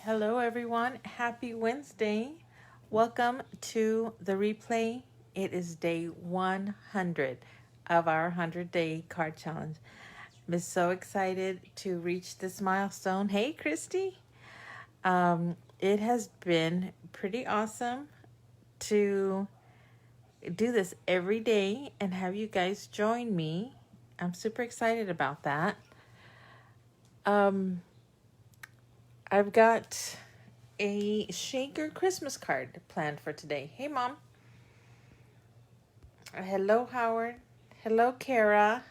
Hello, everyone. Happy Wednesday. Welcome to the replay. It is day 100 of our 100-day card challenge. I'm so excited to reach this milestone. Hey, Christy. It has been pretty awesome to do this every day and have you guys join me. I'm super excited about that. I've got a shaker Christmas card planned for today. Hey, Mom. Hello, Howard. Hello, Kara.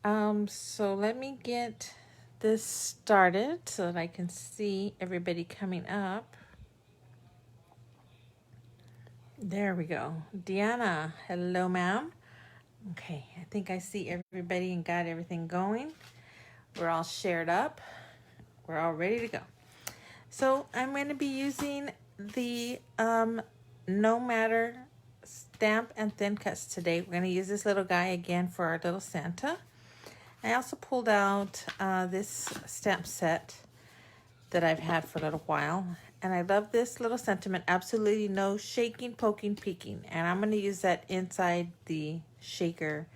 So let me get this started so that I can see everybody coming up. There we go. Deanna, hello, ma'am. Okay, I think I see everybody and got everything going. We're all shared up. We're all ready to go. So I'm going to be using the No Matter stamp and thin cuts today. We're going to use this little guy again for our little Santa. I also pulled out this stamp set that I've had for a little while. And I love this little sentiment, absolutely no shaking, poking, peeking. And I'm going to use that inside the shaker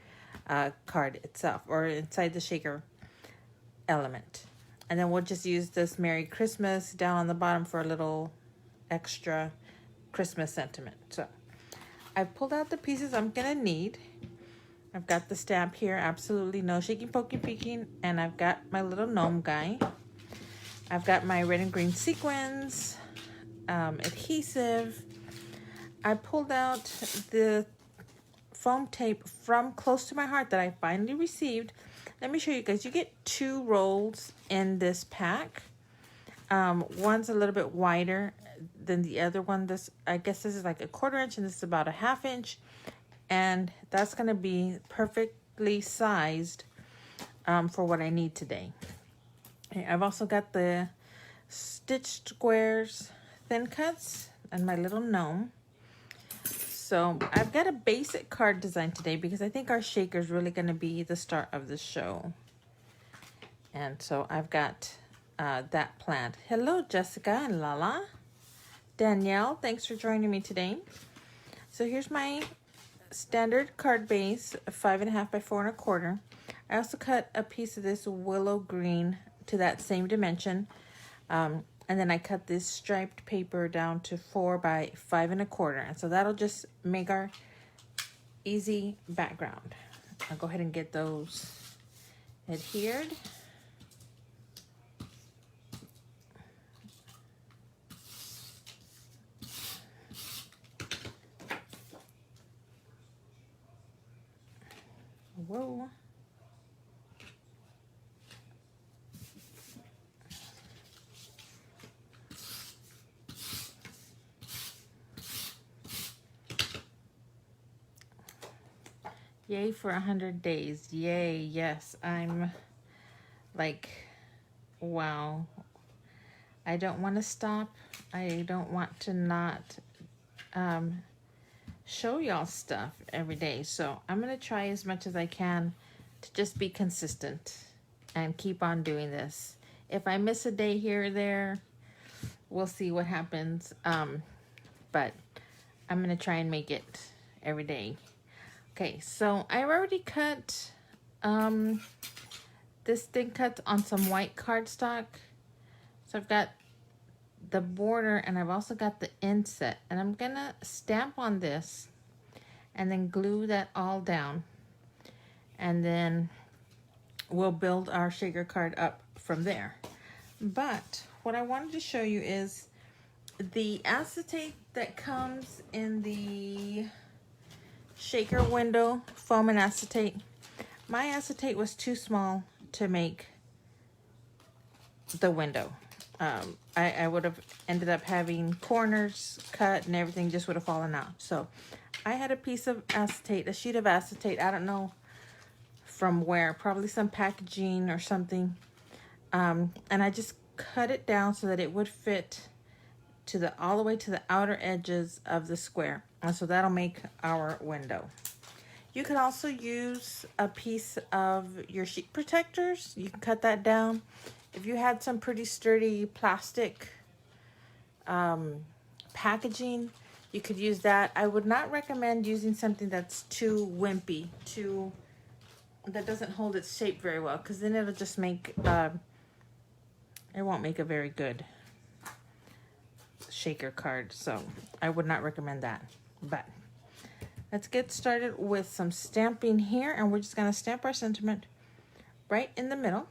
card itself, or inside the shaker element. And then we'll just use this Merry Christmas down on the bottom for a little extra Christmas sentiment. So I've pulled out the pieces I'm going to need. I've got the stamp here, absolutely no shaking, poking, peeking. And I've got my little gnome guy. I've got my red and green sequins, adhesive. I pulled out the foam tape from Close to My Heart that I finally received. Let me show you guys. You get 2 rolls in this pack. One's a little bit wider than the other one. I guess this is like a 1/4 inch and this is about a 1/2 inch. And that's going to be perfectly sized for what I need today. Okay, I've also got the stitched squares, thin cuts, and my little gnome. So I've got a basic card design today because I think our shaker is really going to be the start of the show. And so I've got that planned. Hello, Jessica and Lala. Danielle, thanks for joining me today. So here's my standard card base, 5.5 by 4 1/4. I also cut a piece of this willow green to that same dimension. And then I cut this striped paper down to 4 by 5 1/4. And so that'll just make our easy background. I'll go ahead and get those adhered. Whoa. Yay for 100 days. Yay, yes. I'm like, wow. I don't want to stop. I don't want to not show y'all stuff every day. So I'm going to try as much as I can to just be consistent and keep on doing this. If I miss a day here or there, we'll see what happens. But I'm going to try and make it every day. Okay, so I already cut this thin cut on some white cardstock. So I've got the border and I've also got the inset. And I'm going to stamp on this and then glue that all down. And then we'll build our shaker card up from there. But what I wanted to show you is the acetate that comes in the shaker window, foam and acetate. My acetate was too small to make the window. I would have ended up having corners cut and everything just would have fallen out. So I had a piece of acetate, a sheet of acetate. I don't know from where, probably some packaging or something. And I just cut it down so that it would fit to all the way to the outer edges of the square. And so that'll make our window. You can also use a piece of your sheet protectors. You can cut that down if you had some pretty sturdy plastic packaging, you could use that. I would not recommend using something that's too wimpy, that doesn't hold its shape very well, because then it'll just make, it won't make a very good shaker card. So I would not recommend that. But let's get started with some stamping here, and we're just going to stamp our sentiment right in the middle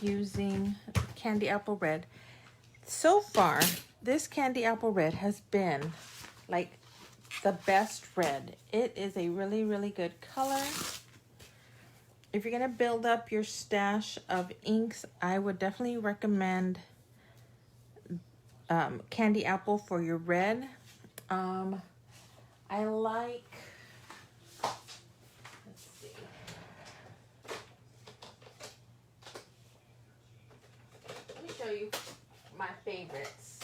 using Candy Apple Red. So far, this Candy Apple Red has been like the best red. It is a really, really good color. If you're going to build up your stash of inks, I would definitely recommend Candy Apple for your red. I like, let's see. Let me show you my favorites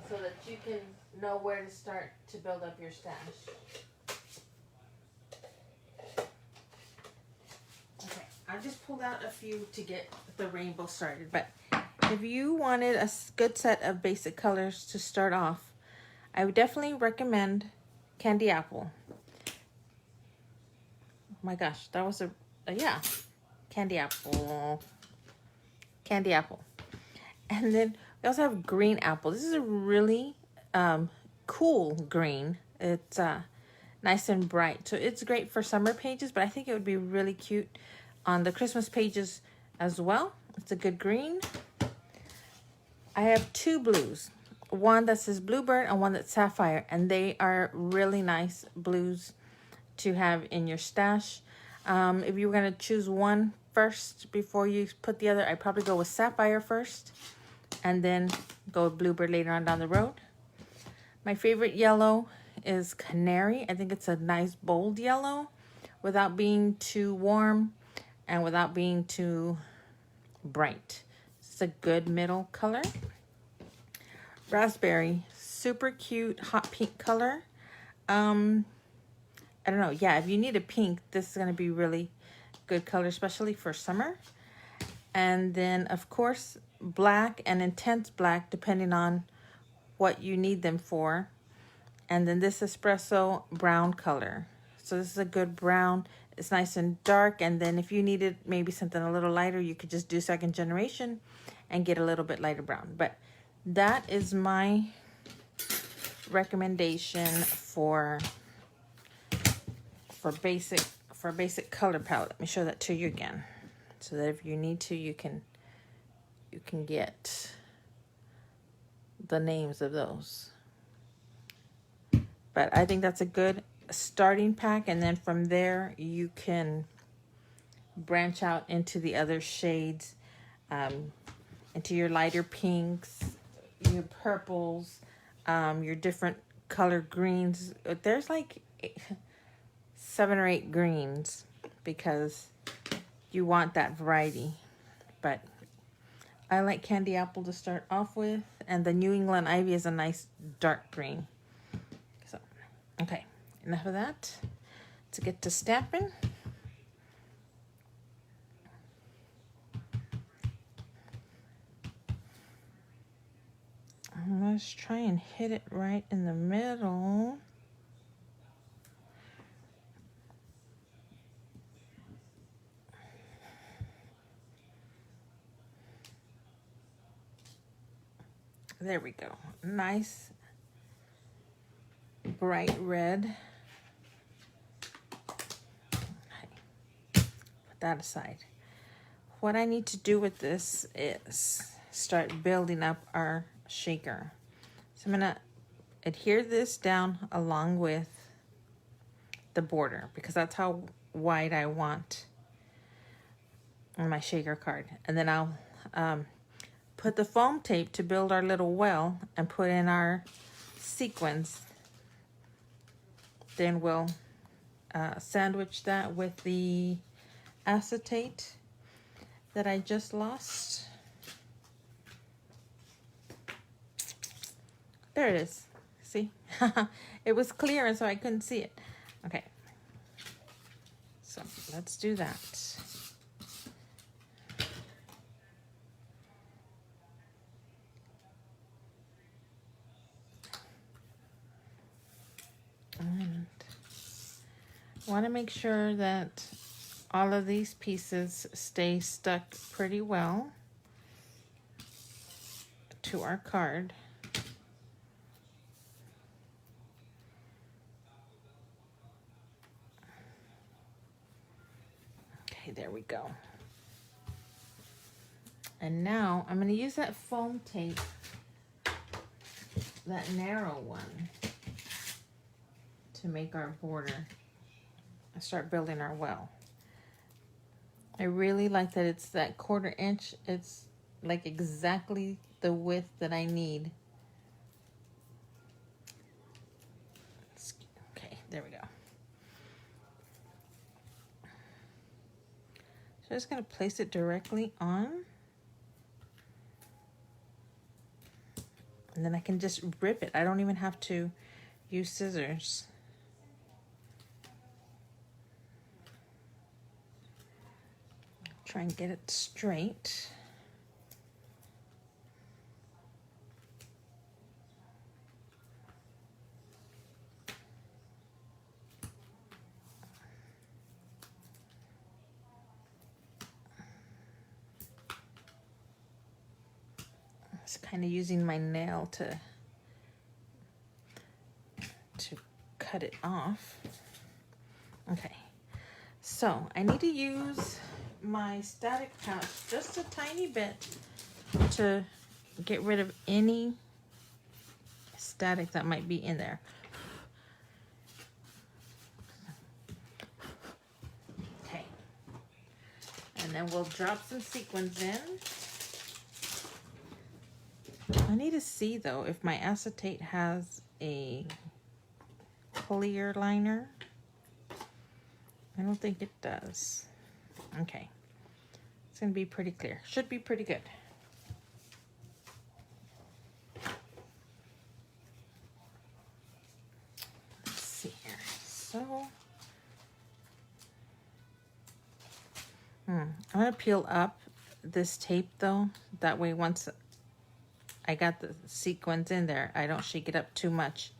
so that you can know where to start to build up your stash. Okay, I just pulled out a few to get the rainbow started, but if you wanted a good set of basic colors to start off, I would definitely recommend Candy Apple. Oh my gosh, that was yeah, Candy Apple. Candy Apple. And then we also have Green Apple. This is a really cool green. It's nice and bright. So it's great for summer pages, but I think it would be really cute on the Christmas pages as well. It's a good green. I have two blues. One that says Bluebird and one that's Sapphire. And they are really nice blues to have in your stash. If you were going to choose one first before you put the other, I'd probably go with Sapphire first and then go with Bluebird later on down the road. My favorite yellow is Canary. I think it's a nice bold yellow without being too warm and without being too bright. It's a good middle color. Raspberry, super cute hot pink color. I don't know. Yeah, if you need a pink, this is going to be really good color, especially for summer. And then, of course, black and intense black, depending on what you need them for. And then this espresso brown color. So this is a good brown. It's nice and dark. And then if you needed maybe something a little lighter, you could just do second generation and get a little bit lighter brown. But that is my recommendation for basic color palette. Let me show that to you again, so that if you need to, you can get the names of those. But I think that's a good starting pack, and then from there you can branch out into the other shades, into your lighter pinks, your purples, your different color greens. There's like 7 or 8 greens because you want that variety. But I like Candy Apple to start off with, and the New England Ivy is a nice dark green. So, okay, enough of that. Let's get to stamping. Let's try and hit it right in the middle. There we go. Nice bright red. Okay. Put that aside. What I need to do with this is start building up our shaker. So I'm gonna adhere this down along with the border because that's how wide I want on my shaker card. And then I'll put the foam tape to build our little well and put in our sequins. Then we'll sandwich that with the acetate that I just lost. There it is. See? It was clear and so I couldn't see it. Okay. So let's do that. And want to make sure that all of these pieces stay stuck pretty well to our card. Okay, there we go. And now I'm going to use that foam tape, that narrow one, to make our border and start building our well. I really like that it's that 1/4 inch. It's like exactly the width that I need. Okay, there we go. So I'm just going to place it directly on. And then I can just rip it. I don't even have to use scissors. Try and get it straight. Just kind of using my nail to cut it off. Okay, so I need to use my static pouch just a tiny bit to get rid of any static that might be in there. Okay, and then we'll drop some sequins in. I need to see though if my acetate has a clear liner. I don't think it does. Okay, it's gonna be pretty clear. Should be pretty good. Let's see here. So, I'm gonna peel up this tape though. That way once I got the sequins in there, I don't shake it up too much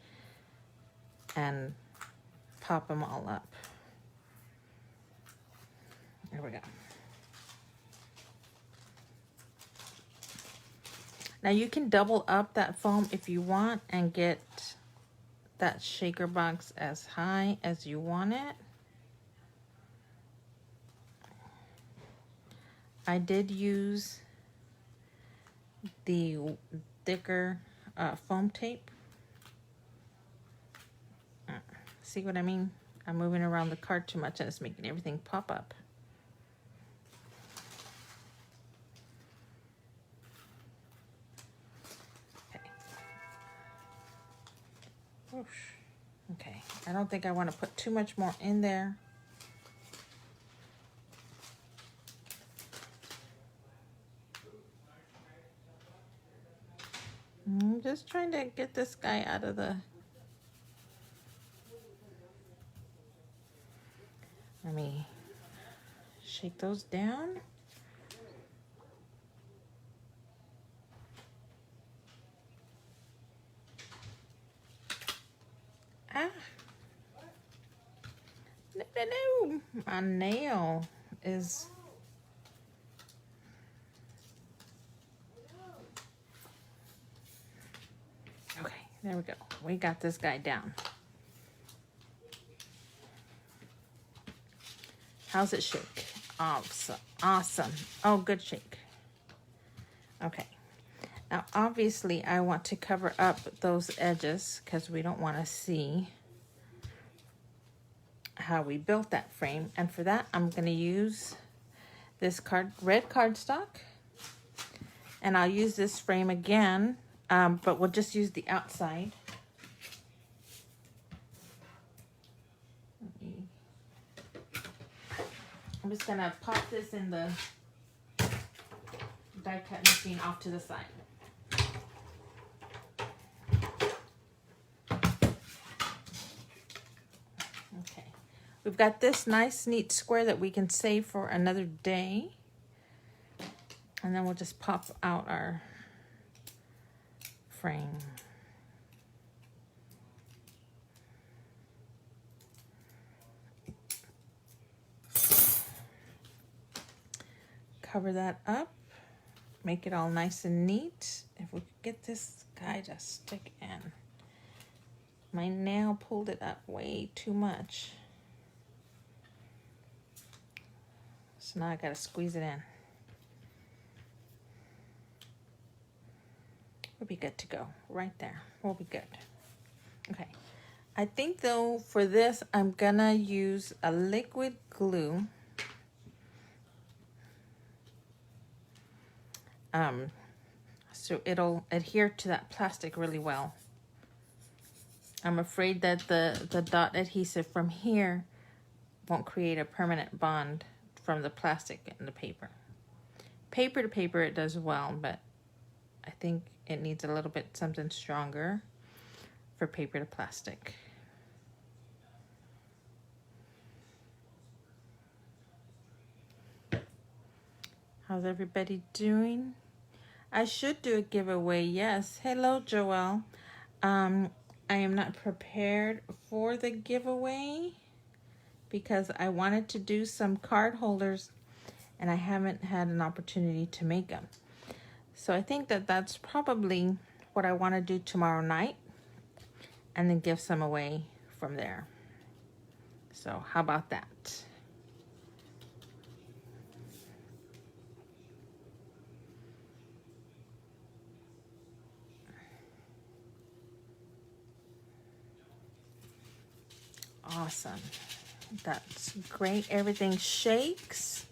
and pop them all up. There we go. Now you can double up that foam if you want and get that shaker box as high as you want it. I did use the thicker foam tape. See what I mean? I'm moving around the card too much and it's making everything pop up. Okay. Whoosh. Okay, I don't think I want to put too much more in there. I'm just trying to get this guy out of the... Let me shake those down. Ah. No. My nail is... Okay, there we go. We got this guy down. How's it shake? Awesome. Awesome. Oh, good shake. Okay. Now, obviously, I want to cover up those edges because we don't want to see how we built that frame. And for that, I'm going to use this red cardstock. And I'll use this frame again, but we'll just use the outside. I'm just gonna pop this in the die cut machine off to the side. Okay, We've got this nice, neat square that we can save for another day. And then we'll just pop out our frame. Cover that up. Make it all nice and neat. If we could get this guy to stick in. My nail pulled it up way too much. So now I gotta squeeze it in. We'll be good to go. Right there. We'll be good. Okay. I think though for this I'm gonna use a liquid glue. So it'll adhere to that plastic really well. I'm afraid that the dot adhesive from here won't create a permanent bond from the plastic and the paper. Paper to paper it does well, but I think it needs a little bit something stronger for paper to plastic. How's everybody doing? I should do a giveaway, yes. Hello, Joelle. I am not prepared for the giveaway because I wanted to do some card holders and I haven't had an opportunity to make them. So I think that that's probably what I want to do tomorrow night and then give some away from there. So how about that? Awesome. That's great. Everything shakes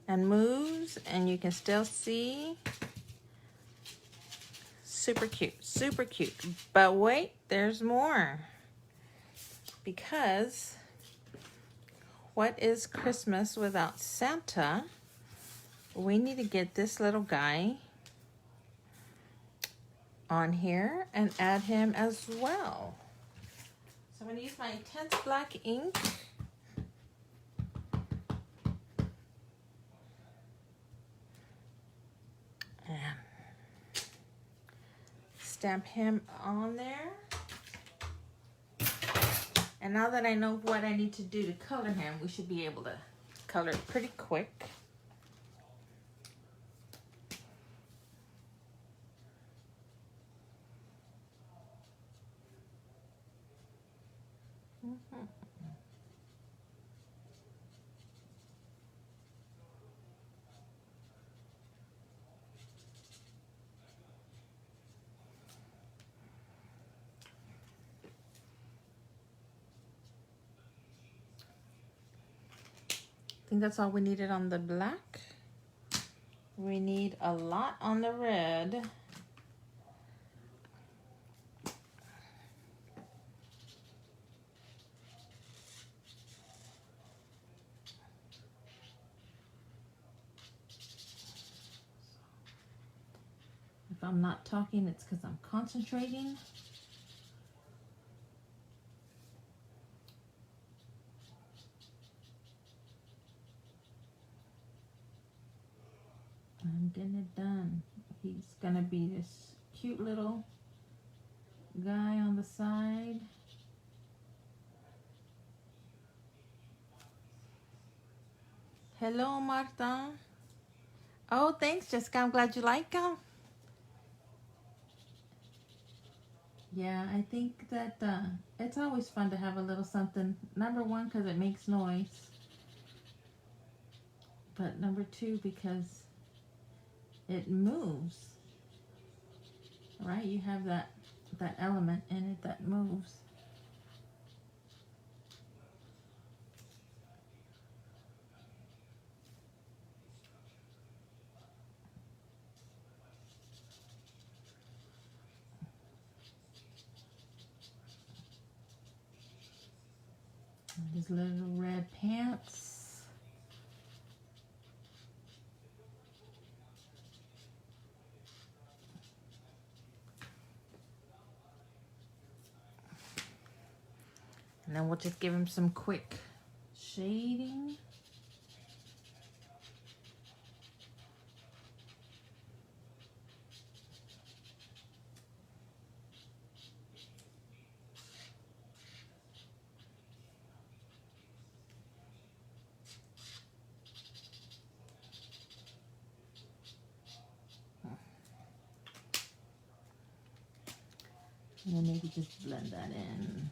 and moves and you can still see. Super cute, super cute. But wait, there's more. Because what is Christmas without Santa? We need to get this little guy on here and add him as well. So I'm going to use my intense black ink. And stamp him on there. And now that I know what I need to do to color him, we should be able to color it pretty quick. I think that's all we needed on the black. We need a lot on the red. If I'm not talking, it's because I'm concentrating. I'm getting it done. He's gonna be this cute little guy on the side. Hello, Marta. Oh, thanks, Jessica. I'm glad you like him. Yeah, I think that it's always fun to have a little something. Number one, because it makes noise. But number two, because it moves. Right? You have that element in it that moves. His little red pants. And then we'll just give him some quick shading. And then maybe just blend that in.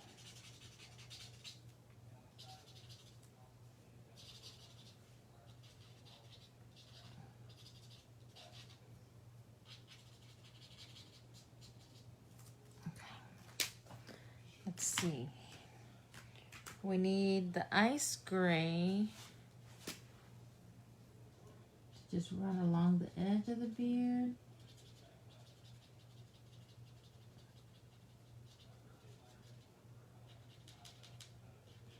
Let's see. We need the ice gray to just run along the edge of the beard.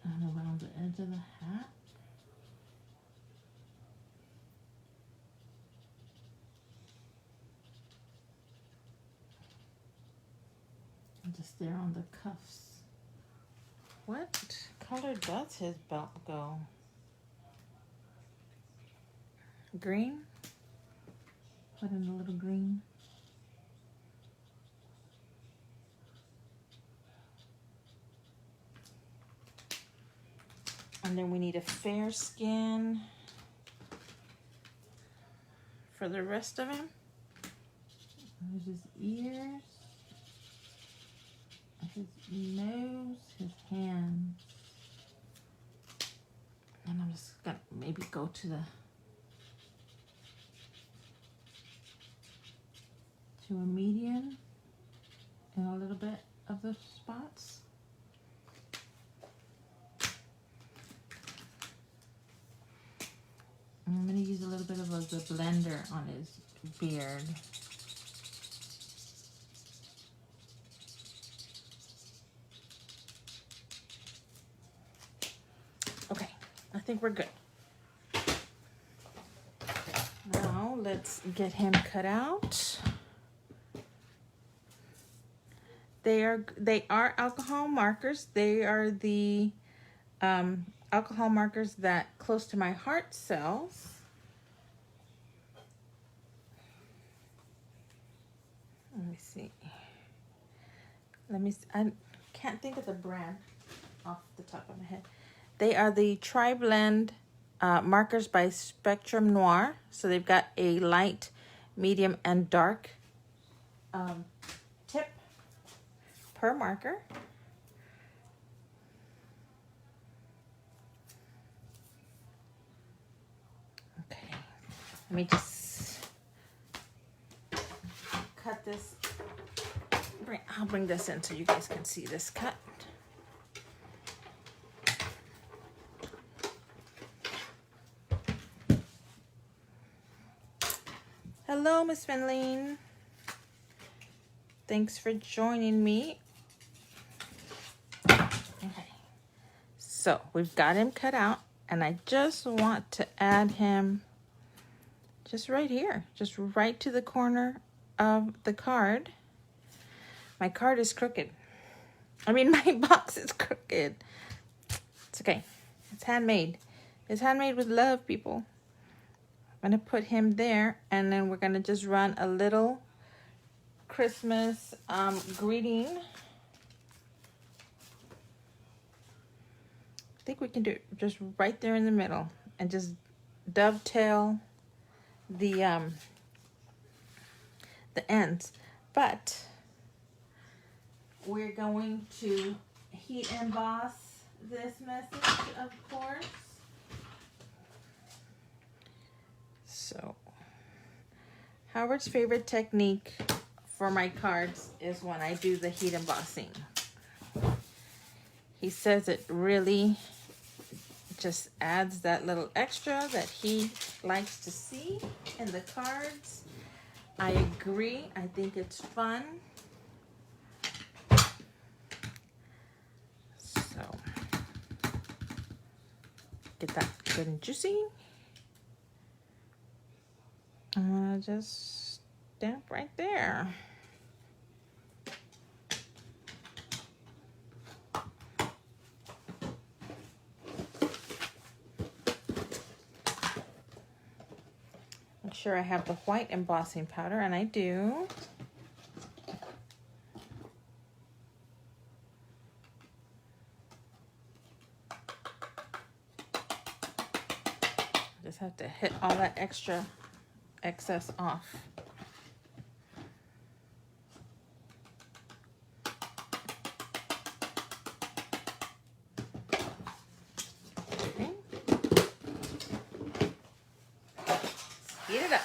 And around the edge of the hat. And just there on the cuffs. What color does his belt go? Green? Put in a little green. And then we need a fair skin for the rest of him. There's his ears, his nose, his hands. And I'm just gonna maybe go to a medium and a little bit of the spots. I'm going to use a little bit of the blender on his beard. Okay, I think we're good. Now let's get him cut out. They are alcohol markers. They are the alcohol markers that close to my heart cells. Let me see. I can't think of the brand off the top of my head. They are the Tri-Blend markers by Spectrum Noir. So they've got a light, medium, and dark tip per marker. Okay, let me just cut this. I'll bring this in so you guys can see this cut. Hello, Miss Finlene. Thanks for joining me. Okay, so we've got him cut out, and I just want to add him just right here, just right to the corner of the card. My card is crooked. I mean, my box is crooked. It's okay. It's handmade. It's handmade with love, people. I'm going to put him there, and then we're going to just run a little Christmas greeting. I think we can do it just right there in the middle and just dovetail the ends. But we're going to heat emboss this message, of course. So, Howard's favorite technique for my cards is when I do the heat embossing. He says it really just adds that little extra that he likes to see in the cards. I agree. I think it's fun. So, get that good and juicy. I'm gonna just stamp right there. sure I have the white embossing powder, and I do. Just have to hit all that extra excess off. Okay. Heat it up.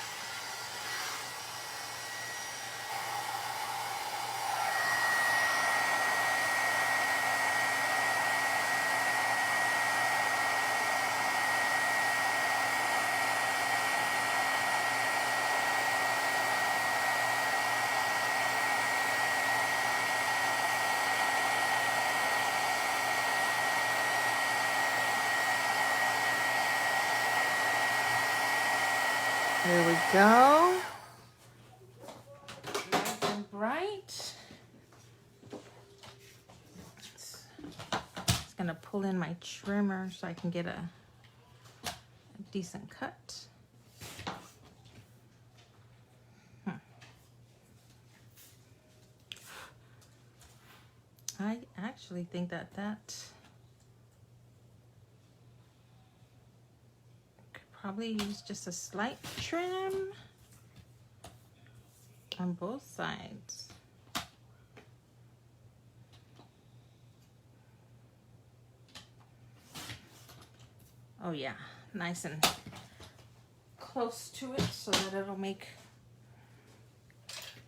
There we go. Nice and bright. It's gonna pull in my trimmer so I can get a decent cut. I actually think that could probably use just a slight trim on both sides. Oh yeah, nice and close to it so that it'll make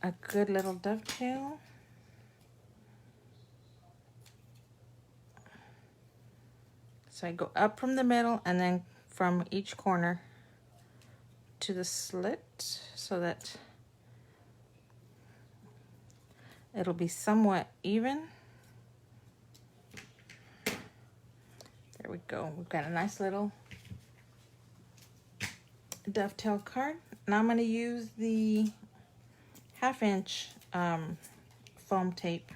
a good little dovetail. So I go up from the middle and then from each corner to the slit so that it'll be somewhat even. There we go. We've got a nice little dovetail card. Now I'm going to use the 1/2 inch foam tape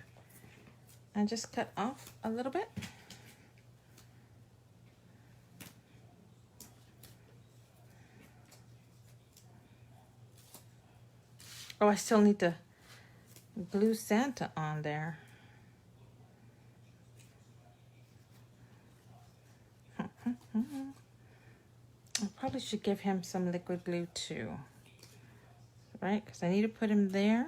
and just cut off a little bit. Oh, I still need to glue Santa on there. I probably should give him some liquid glue too, right? Because I need to put him there.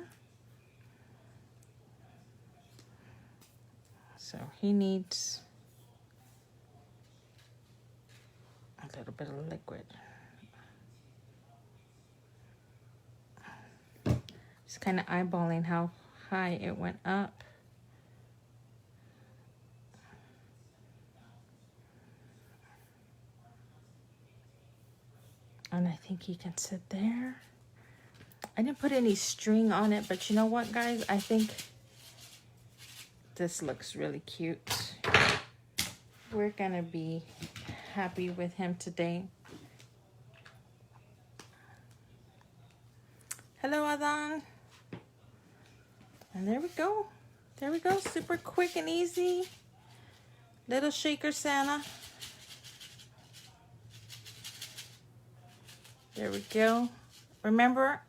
So he needs a little bit of liquid. Just kind of eyeballing how high it went up. And I think he can sit there. I didn't put any string on it, but you know what, guys? I think this looks really cute. We're gonna be happy with him today. Hello, Adan. And there we go. There we go. Super quick and easy. Little shaker Santa. There we go. Remember,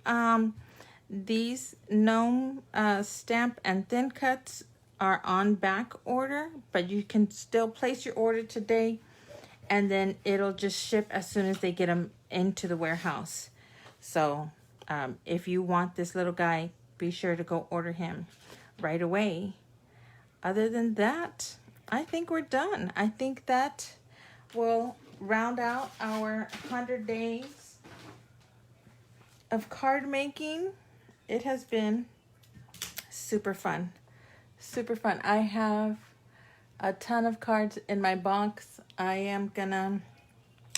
these gnome stamp and thin cuts are on back order, but you can still place your order today and then it'll just ship as soon as they get them into the warehouse. So if you want this little guy, be sure to go order him right away. Other than that, I think we're done. I think that will round out our 100 days of card making. It has been super fun. Super fun. I have a ton of cards in my box. I am gonna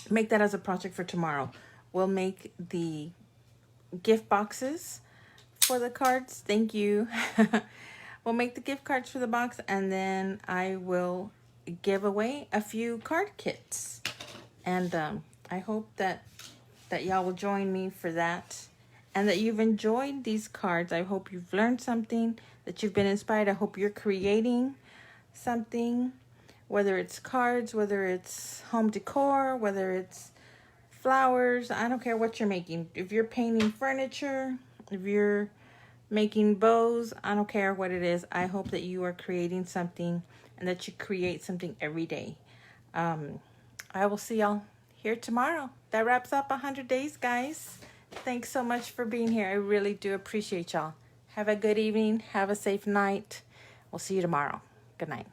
make that as a project for tomorrow. We'll make the gift boxes for the cards. Thank you. We'll make the gift cards for the box, and then I will give away a few card kits. And I hope that y'all will join me for that, and that you've enjoyed these cards. I hope you've learned something, that you've been inspired. I hope you're creating something, whether it's cards, whether it's home decor, whether it's flowers. I don't care what you're making. If you're painting furniture, if you're making bows, I don't care what it is. I hope that you are creating something and that you create something every day. I will see y'all here tomorrow. That wraps up 100 days, guys. Thanks so much for being here. I really do appreciate y'all. Have a good evening. Have a safe night. We'll see you tomorrow. Good night.